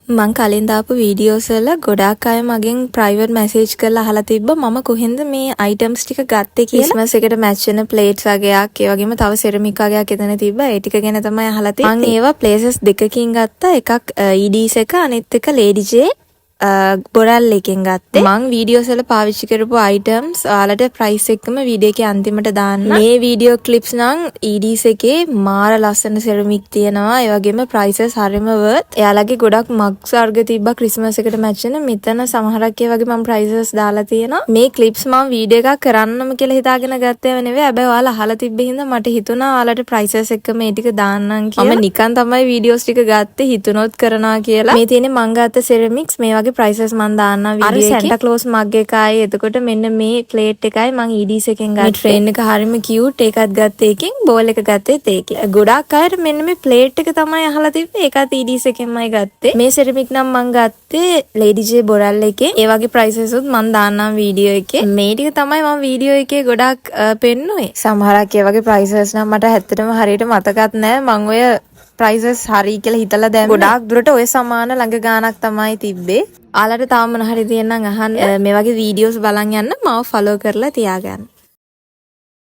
මං කලින් දාපු වීඩියෝස් වල ගොඩාක් අය මගෙන් ප්‍රයිවට් මැසේජ් කරලා අහලා තිබ්බා මම කොහෙන්ද මේ අයිටම්ස් ටික ගත්තේ කියලා. ක්‍රිස්මස් එකට මැච් වෙන ප්ලේට්ස් වගේක් ඒ වගේම තව සෙරමික් වගේක් එතන තිබ්බා. ඒ ටික ගැන තමයි අහලා තිබ්බේ. මං ඒවා ප්ලේසස් දෙකකින් ගත්තා. එකක් EDs එක අනිත් එක Lady J බොරල් එකෙන් ගත්තේ. මං වීඩියෝස් වල පාවිච්චි කරපු items ඔයාලට price එකම වීඩියෝ එකේ අන්තිමට දාන්න. මේ වීඩියෝ clips නම් EDs එකේ මාර ලස්සන සෙරමික් තියෙනවා. ඒ වගේම prices හරිම worth. එයාලගේ ගොඩක් mugs වර්ග තිබ්බා ක්‍රිස්මස් එකට match වෙන. මෙතන සමහරක් ඒ වගේ මම prices දාලා තියෙනවා. මේ clips මම වීඩියෝ එකක් කරන්නම කියලා හිතාගෙන ගත්තේව නෙවෙයි. හැබැයි ඔයාලා අහලා තිබ්බ හින්දා මට හිතුණා ඔයාලට prices එක මේ ටික දාන්නම් කියලා. මම නිකන් තමයි වීඩියෝස් ටික ගත්තේ හිතුනොත් කරනවා කියලා. මේ තියෙන්නේ මං ගත්ත ceramics මේ prices මන් දාන්නම් වීඩියෝ එකේ. අර Santa Claus mug එකයි. එතකොට මෙන්න මේ plate එකයි මං EDs එකෙන් ගත්තේ. මේ train එක හරිම cute. ඒකත් ගත්තේ එකෙන්. bowl එක ගත්තේත් ඒකෙන්. ගොඩාක් අයට මෙන්න මේ plate එක තමයි අහලා තිබ්බේ. ඒකත් EDs එකෙන්මයි ගත්තේ. මේ ceramic නම් මං ගත්තේ Lady J බොරල් එකේ. ඒ වගේ prices උත් මන් දාන්නම් වීඩියෝ එකේ. මේ ටික තමයි මම වීඩියෝ එකේ ගොඩාක් පෙන්නුවේ. සමහරක් ඒ වගේ prices නම් මට ඇත්තටම හරියට මතකත් නැහැ. මං ඔය prices හරි කියලා හිතලා දැම්මේ. ගොඩාක් දුරට ඔය සමාන ළඟ ගානක් තමයි තිබ්බේ. ආලට තාම මොන හරි තියෙනනම් අහන්න මේ වගේ වීඩියෝස් බලන් යන්න මාව ෆලෝ කරලා තියාගන්න.